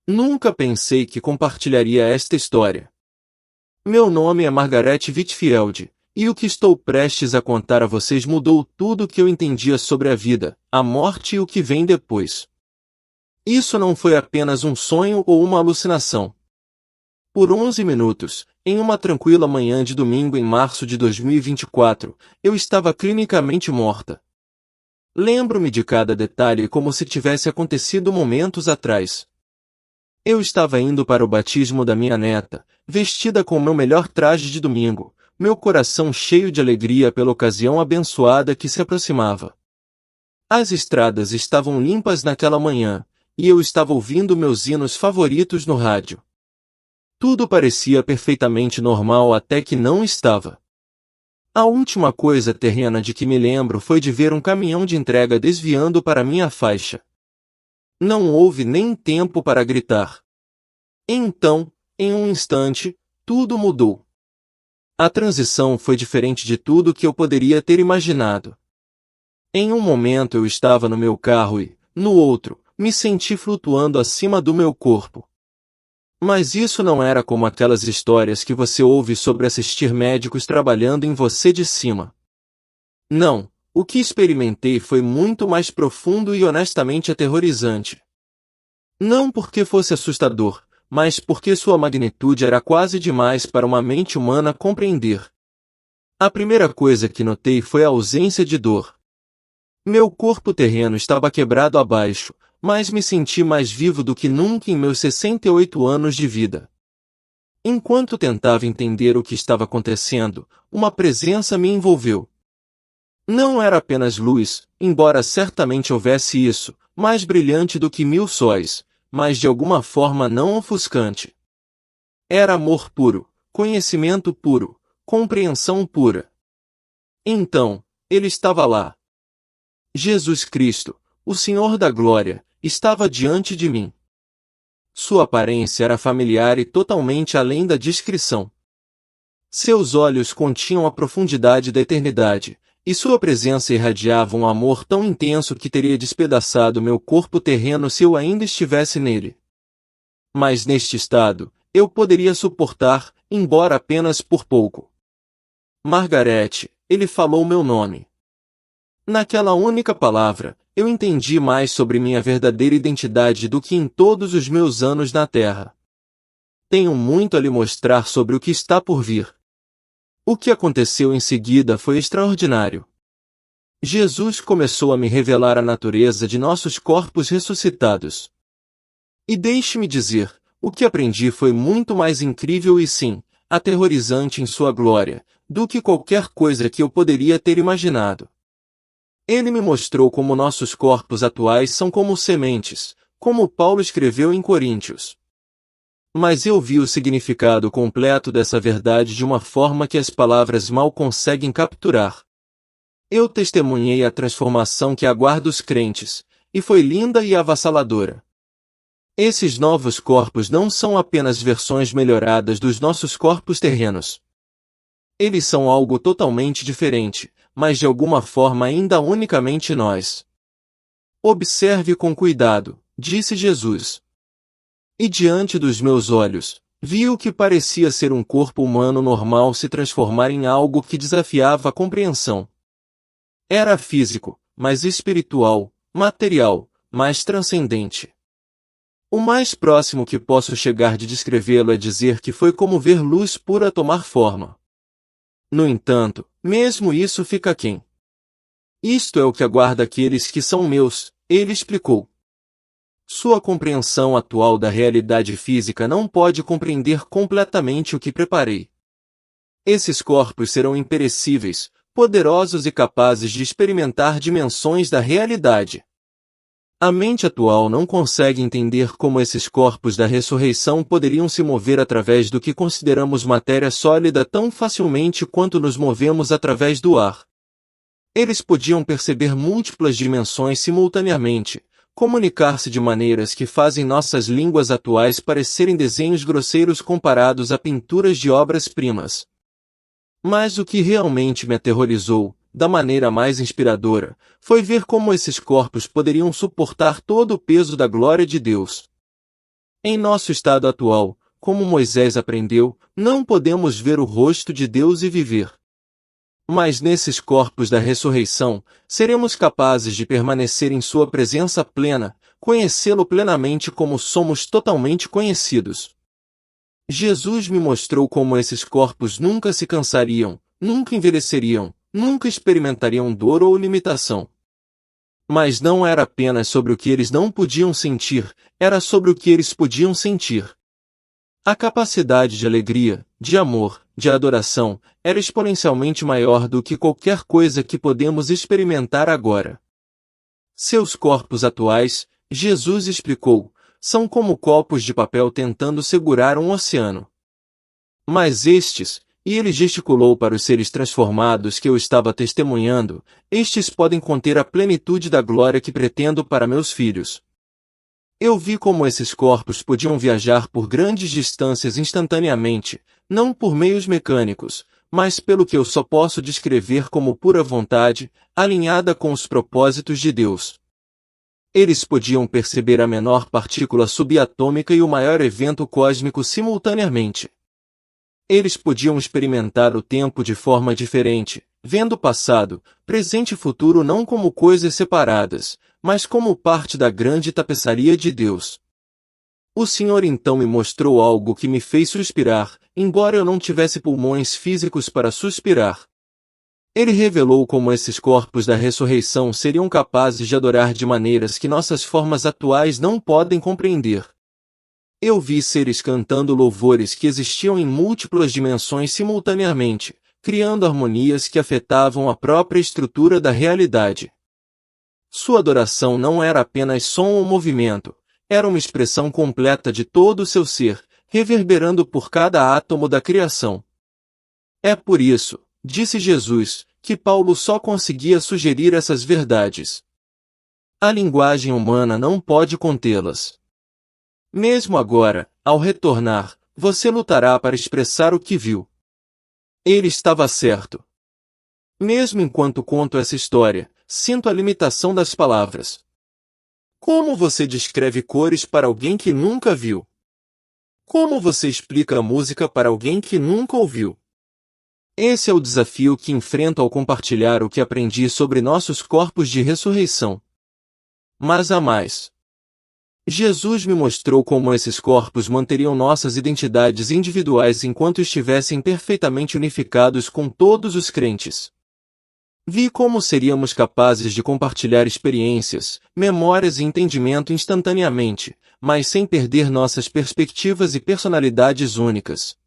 Nunca pensei que compartilharia esta história. Meu nome é Margaret Whitfield, e o que estou prestes a contar a vocês mudou tudo o que eu entendia sobre a vida, a morte e o que vem depois. Isso não foi apenas um sonho ou uma alucinação. Por 11 minutos, em uma tranquila manhã de domingo em março de 2024, eu estava clinicamente morta. Lembro-me de cada detalhe como se tivesse acontecido momentos atrás. Eu estava indo para o batismo da minha neta, vestida com meu melhor traje de domingo, meu coração cheio de alegria pela ocasião abençoada que se aproximava. As estradas estavam limpas naquela manhã, e eu estava ouvindo meus hinos favoritos no rádio. Tudo parecia perfeitamente normal até que não estava. A última coisa terrena de que me lembro foi de ver um caminhão de entrega desviando para minha faixa. Não houve nem tempo para gritar. Então, em um instante, tudo mudou. A transição foi diferente de tudo que eu poderia ter imaginado. Em um momento eu estava no meu carro e, no outro, me senti flutuando acima do meu corpo. Mas isso não era como aquelas histórias que você ouve sobre assistir médicos trabalhando em você de cima. Não, o que experimentei foi muito mais profundo e honestamente aterrorizante. Não porque fosse assustador, mas porque sua magnitude era quase demais para uma mente humana compreender. A primeira coisa que notei foi a ausência de dor. Meu corpo terreno estava quebrado abaixo, mas me senti mais vivo do que nunca em meus 68 anos de vida. Enquanto tentava entender o que estava acontecendo, uma presença me envolveu. Não era apenas luz, embora certamente houvesse isso, mais brilhante do que 1000 sóis, mas de alguma forma não ofuscante. Era amor puro, conhecimento puro, compreensão pura. Então, ele estava lá. Jesus Cristo, o Senhor da Glória, estava diante de mim. Sua aparência era familiar e totalmente além da descrição. Seus olhos continham a profundidade da eternidade, e sua presença irradiava um amor tão intenso que teria despedaçado meu corpo terreno se eu ainda estivesse nele. Mas neste estado, eu poderia suportar, embora apenas por pouco. Margaret, ele falou meu nome. Naquela única palavra, eu entendi mais sobre minha verdadeira identidade do que em todos os meus anos na Terra. Tenho muito a lhe mostrar sobre o que está por vir. O que aconteceu em seguida foi extraordinário. Jesus começou a me revelar a natureza de nossos corpos ressuscitados. E deixe-me dizer, o que aprendi foi muito mais incrível e sim, aterrorizante em sua glória, do que qualquer coisa que eu poderia ter imaginado. Ele me mostrou como nossos corpos atuais são como sementes, como Paulo escreveu em Coríntios. Mas eu vi o significado completo dessa verdade de uma forma que as palavras mal conseguem capturar. Eu testemunhei a transformação que aguarda os crentes, e foi linda e avassaladora. Esses novos corpos não são apenas versões melhoradas dos nossos corpos terrenos. Eles são algo totalmente diferente, mas de alguma forma ainda unicamente nós. Observe com cuidado, disse Jesus. E diante dos meus olhos, vi o que parecia ser um corpo humano normal se transformar em algo que desafiava a compreensão. Era físico, mas espiritual, material, mas transcendente. O mais próximo que posso chegar de descrevê-lo é dizer que foi como ver luz pura tomar forma. No entanto, mesmo isso fica aquém. Isto é o que aguarda aqueles que são meus, ele explicou. Sua compreensão atual da realidade física não pode compreender completamente o que preparei. Esses corpos serão imperecíveis, poderosos e capazes de experimentar dimensões da realidade. A mente atual não consegue entender como esses corpos da ressurreição poderiam se mover através do que consideramos matéria sólida tão facilmente quanto nos movemos através do ar. Eles podiam perceber múltiplas dimensões simultaneamente, comunicar-se de maneiras que fazem nossas línguas atuais parecerem desenhos grosseiros comparados a pinturas de obras-primas. Mas o que realmente me aterrorizou, da maneira mais inspiradora, foi ver como esses corpos poderiam suportar todo o peso da glória de Deus. Em nosso estado atual, como Moisés aprendeu, não podemos ver o rosto de Deus e viver. Mas nesses corpos da ressurreição, seremos capazes de permanecer em sua presença plena, conhecê-lo plenamente como somos totalmente conhecidos. Jesus me mostrou como esses corpos nunca se cansariam, nunca envelheceriam, nunca experimentariam dor ou limitação. Mas não era apenas sobre o que eles não podiam sentir, era sobre o que eles podiam sentir. A capacidade de alegria, de amor, de adoração, era exponencialmente maior do que qualquer coisa que podemos experimentar agora. Seus corpos atuais, Jesus explicou, são como copos de papel tentando segurar um oceano. Mas estes, e ele gesticulou para os seres transformados que eu estava testemunhando, estes podem conter a plenitude da glória que pretendo para meus filhos. Eu vi como esses corpos podiam viajar por grandes distâncias instantaneamente, não por meios mecânicos, mas pelo que eu só posso descrever como pura vontade, alinhada com os propósitos de Deus. Eles podiam perceber a menor partícula subatômica e o maior evento cósmico simultaneamente. Eles podiam experimentar o tempo de forma diferente, vendo o passado, presente e futuro não como coisas separadas, mas como parte da grande tapeçaria de Deus. O Senhor então me mostrou algo que me fez suspirar, embora eu não tivesse pulmões físicos para suspirar. Ele revelou como esses corpos da ressurreição seriam capazes de adorar de maneiras que nossas formas atuais não podem compreender. Eu vi seres cantando louvores que existiam em múltiplas dimensões simultaneamente, criando harmonias que afetavam a própria estrutura da realidade. Sua adoração não era apenas som ou movimento, era uma expressão completa de todo o seu ser, reverberando por cada átomo da criação. É por isso, disse Jesus, que Paulo só conseguia sugerir essas verdades. A linguagem humana não pode contê-las. Mesmo agora, ao retornar, você lutará para expressar o que viu. Ele estava certo. Mesmo enquanto conto essa história, sinto a limitação das palavras. Como você descreve cores para alguém que nunca viu? Como você explica a música para alguém que nunca ouviu? Esse é o desafio que enfrento ao compartilhar o que aprendi sobre nossos corpos de ressurreição. Mas há mais. Jesus me mostrou como esses corpos manteriam nossas identidades individuais enquanto estivessem perfeitamente unificados com todos os crentes. Vi como seríamos capazes de compartilhar experiências, memórias e entendimento instantaneamente, mas sem perder nossas perspectivas e personalidades únicas.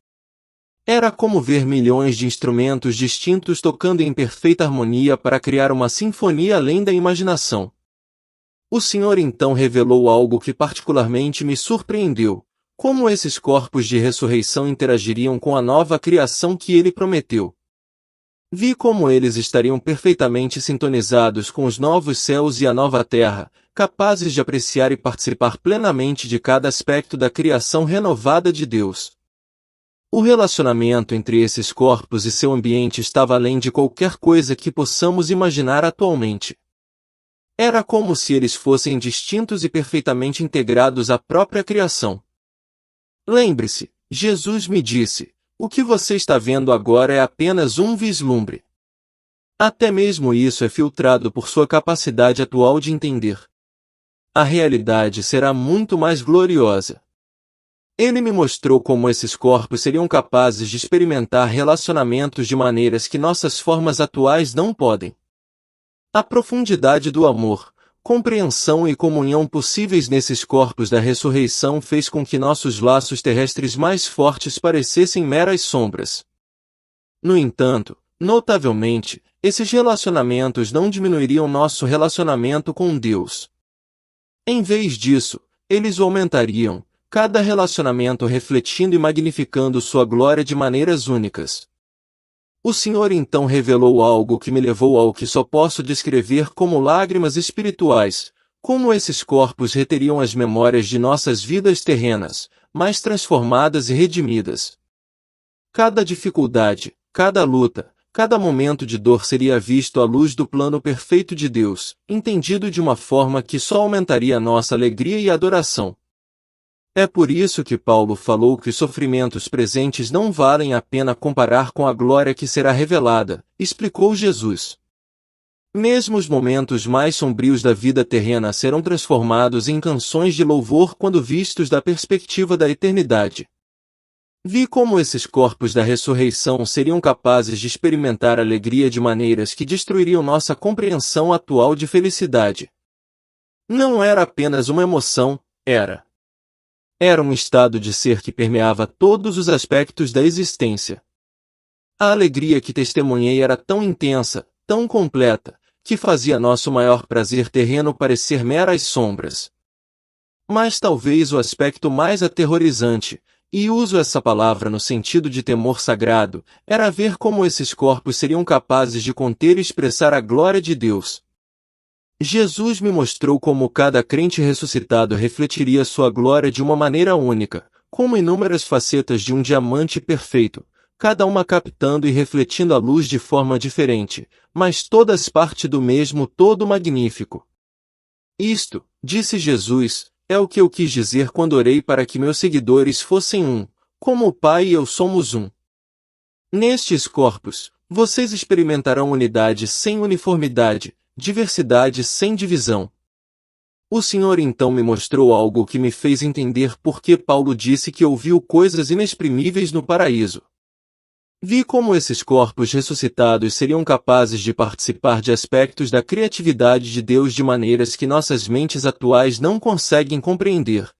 Era como ver milhões de instrumentos distintos tocando em perfeita harmonia para criar uma sinfonia além da imaginação. O Senhor então revelou algo que particularmente me surpreendeu, como esses corpos de ressurreição interagiriam com a nova criação que Ele prometeu. Vi como eles estariam perfeitamente sintonizados com os novos céus e a nova terra, capazes de apreciar e participar plenamente de cada aspecto da criação renovada de Deus. O relacionamento entre esses corpos e seu ambiente estava além de qualquer coisa que possamos imaginar atualmente. Era como se eles fossem distintos e perfeitamente integrados à própria criação. Lembre-se, Jesus me disse, o que você está vendo agora é apenas um vislumbre. Até mesmo isso é filtrado por sua capacidade atual de entender. A realidade será muito mais gloriosa. Ele me mostrou como esses corpos seriam capazes de experimentar relacionamentos de maneiras que nossas formas atuais não podem. A profundidade do amor, compreensão e comunhão possíveis nesses corpos da ressurreição fez com que nossos laços terrestres mais fortes parecessem meras sombras. No entanto, notavelmente, esses relacionamentos não diminuiriam nosso relacionamento com Deus. Em vez disso, eles o aumentariam, cada relacionamento refletindo e magnificando sua glória de maneiras únicas. O Senhor então revelou algo que me levou ao que só posso descrever como lágrimas espirituais, como esses corpos reteriam as memórias de nossas vidas terrenas, mas transformadas e redimidas. Cada dificuldade, cada luta, cada momento de dor seria visto à luz do plano perfeito de Deus, entendido de uma forma que só aumentaria nossa alegria e adoração. É por isso que Paulo falou que os sofrimentos presentes não valem a pena comparar com a glória que será revelada, explicou Jesus. Mesmo os momentos mais sombrios da vida terrena serão transformados em canções de louvor quando vistos da perspectiva da eternidade. Vi como esses corpos da ressurreição seriam capazes de experimentar alegria de maneiras que destruiriam nossa compreensão atual de felicidade. Não era apenas uma emoção, era um estado de ser que permeava todos os aspectos da existência. A alegria que testemunhei era tão intensa, tão completa, que fazia nosso maior prazer terreno parecer meras sombras. Mas talvez o aspecto mais aterrorizante, e uso essa palavra no sentido de temor sagrado, era ver como esses corpos seriam capazes de conter e expressar a glória de Deus. Jesus me mostrou como cada crente ressuscitado refletiria sua glória de uma maneira única, como inúmeras facetas de um diamante perfeito, cada uma captando e refletindo a luz de forma diferente, mas todas parte do mesmo todo magnífico. Isto, disse Jesus, é o que eu quis dizer quando orei para que meus seguidores fossem um, como o Pai e eu somos um. Nestes corpos, vocês experimentarão unidade sem uniformidade, diversidade sem divisão. O Senhor então me mostrou algo que me fez entender por que Paulo disse que ouviu coisas inexprimíveis no paraíso. Vi como esses corpos ressuscitados seriam capazes de participar de aspectos da criatividade de Deus de maneiras que nossas mentes atuais não conseguem compreender.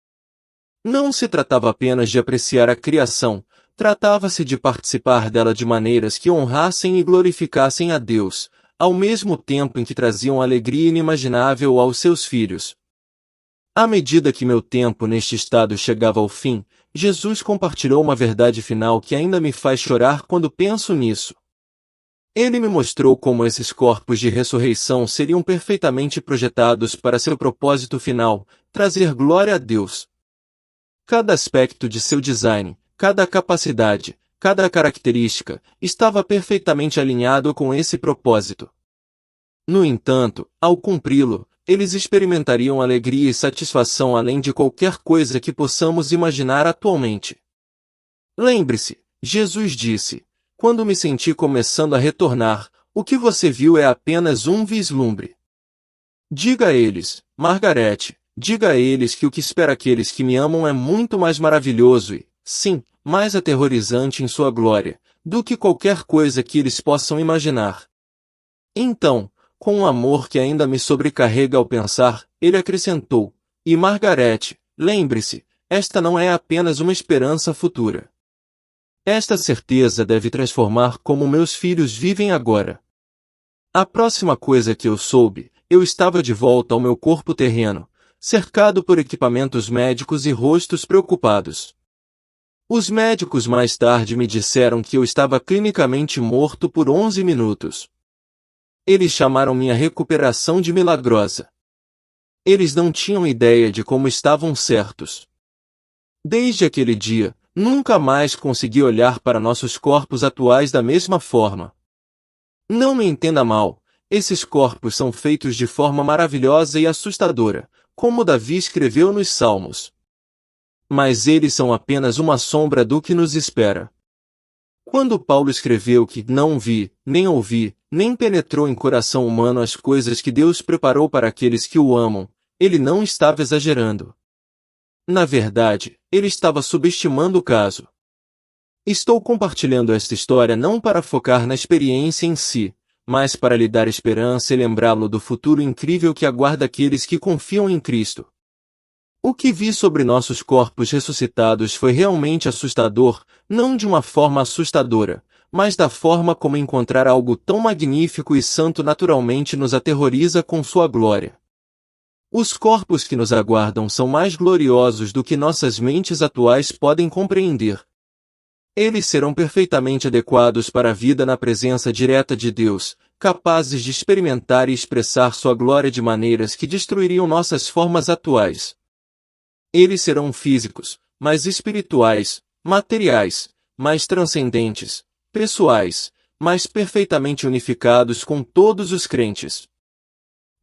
Não se tratava apenas de apreciar a criação, tratava-se de participar dela de maneiras que honrassem e glorificassem a Deus, ao mesmo tempo em que traziam alegria inimaginável aos seus filhos. À medida que meu tempo neste estado chegava ao fim, Jesus compartilhou uma verdade final que ainda me faz chorar quando penso nisso. Ele me mostrou como esses corpos de ressurreição seriam perfeitamente projetados para seu propósito final, trazer glória a Deus. Cada aspecto de seu design, cada capacidade, cada característica, estava perfeitamente alinhado com esse propósito. No entanto, ao cumpri-lo, eles experimentariam alegria e satisfação além de qualquer coisa que possamos imaginar atualmente. Lembre-se, Jesus disse, quando me senti começando a retornar, o que você viu é apenas um vislumbre. Diga a eles, Margarete, diga a eles que o que espera aqueles que me amam é muito mais maravilhoso e, sim, mais aterrorizante em sua glória, do que qualquer coisa que eles possam imaginar. Então, com um amor que ainda me sobrecarrega ao pensar, ele acrescentou, e Margarete, lembre-se, esta não é apenas uma esperança futura. Esta certeza deve transformar como meus filhos vivem agora. A próxima coisa que eu soube, eu estava de volta ao meu corpo terreno, cercado por equipamentos médicos e rostos preocupados. Os médicos mais tarde me disseram que eu estava clinicamente morto por 11 minutos. Eles chamaram minha recuperação de milagrosa. Eles não tinham ideia de como estavam certos. Desde aquele dia, nunca mais consegui olhar para nossos corpos atuais da mesma forma. Não me entenda mal, esses corpos são feitos de forma maravilhosa e assustadora, como Davi escreveu nos Salmos. Mas eles são apenas uma sombra do que nos espera. Quando Paulo escreveu que não vi, nem ouvi, nem penetrou em coração humano as coisas que Deus preparou para aqueles que o amam, ele não estava exagerando. Na verdade, ele estava subestimando o caso. Estou compartilhando esta história não para focar na experiência em si, mas para lhe dar esperança e lembrá-lo do futuro incrível que aguarda aqueles que confiam em Cristo. O que vi sobre nossos corpos ressuscitados foi realmente assustador, não de uma forma assustadora, mas da forma como encontrar algo tão magnífico e santo naturalmente nos aterroriza com sua glória. Os corpos que nos aguardam são mais gloriosos do que nossas mentes atuais podem compreender. Eles serão perfeitamente adequados para a vida na presença direta de Deus, capazes de experimentar e expressar sua glória de maneiras que destruiriam nossas formas atuais. Eles serão físicos, mais espirituais, materiais, mais transcendentes, pessoais, mais perfeitamente unificados com todos os crentes.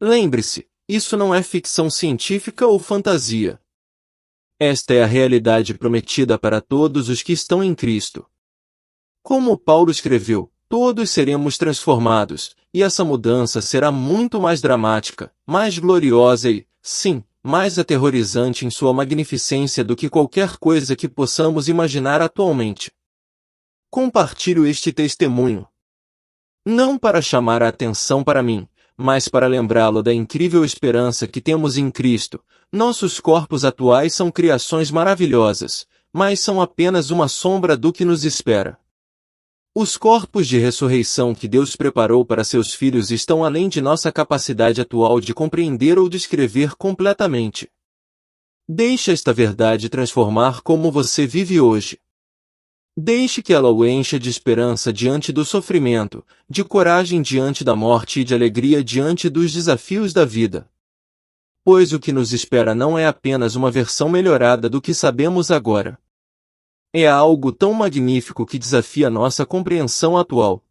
Lembre-se, isso não é ficção científica ou fantasia. Esta é a realidade prometida para todos os que estão em Cristo. Como Paulo escreveu, todos seremos transformados, e essa mudança será muito mais dramática, mais gloriosa e, sim, mais aterrorizante em sua magnificência do que qualquer coisa que possamos imaginar atualmente. Compartilho este testemunho. Não para chamar a atenção para mim, mas para lembrá-lo da incrível esperança que temos em Cristo. Nossos corpos atuais são criações maravilhosas, mas são apenas uma sombra do que nos espera. Os corpos de ressurreição que Deus preparou para seus filhos estão além de nossa capacidade atual de compreender ou descrever completamente. Deixe esta verdade transformar como você vive hoje. Deixe que ela o encha de esperança diante do sofrimento, de coragem diante da morte e de alegria diante dos desafios da vida. Pois o que nos espera não é apenas uma versão melhorada do que sabemos agora. É algo tão magnífico que desafia nossa compreensão atual.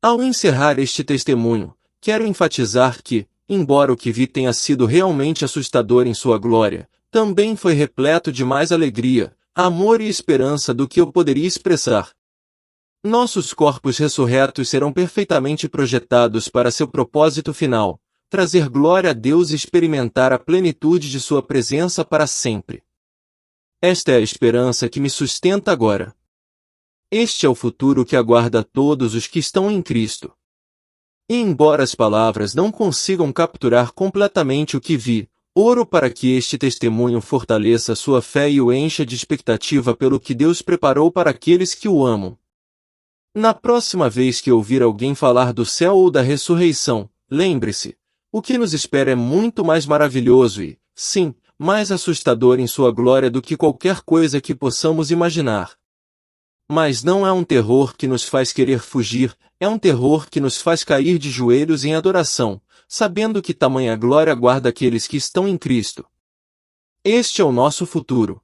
Ao encerrar este testemunho, quero enfatizar que, embora o que vi tenha sido realmente assustador em sua glória, também foi repleto de mais alegria, amor e esperança do que eu poderia expressar. Nossos corpos ressurretos serão perfeitamente projetados para seu propósito final, trazer glória a Deus e experimentar a plenitude de sua presença para sempre. Esta é a esperança que me sustenta agora. Este é o futuro que aguarda todos os que estão em Cristo. E embora as palavras não consigam capturar completamente o que vi, oro para que este testemunho fortaleça sua fé e o encha de expectativa pelo que Deus preparou para aqueles que o amam. Na próxima vez que ouvir alguém falar do céu ou da ressurreição, lembre-se, o que nos espera é muito mais maravilhoso e, sim, mais assustador em sua glória do que qualquer coisa que possamos imaginar. Mas não é um terror que nos faz querer fugir, é um terror que nos faz cair de joelhos em adoração, sabendo que tamanha glória guarda aqueles que estão em Cristo. Este é o nosso futuro.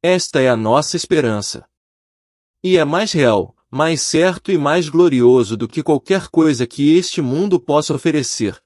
Esta é a nossa esperança. E é mais real, mais certo e mais glorioso do que qualquer coisa que este mundo possa oferecer.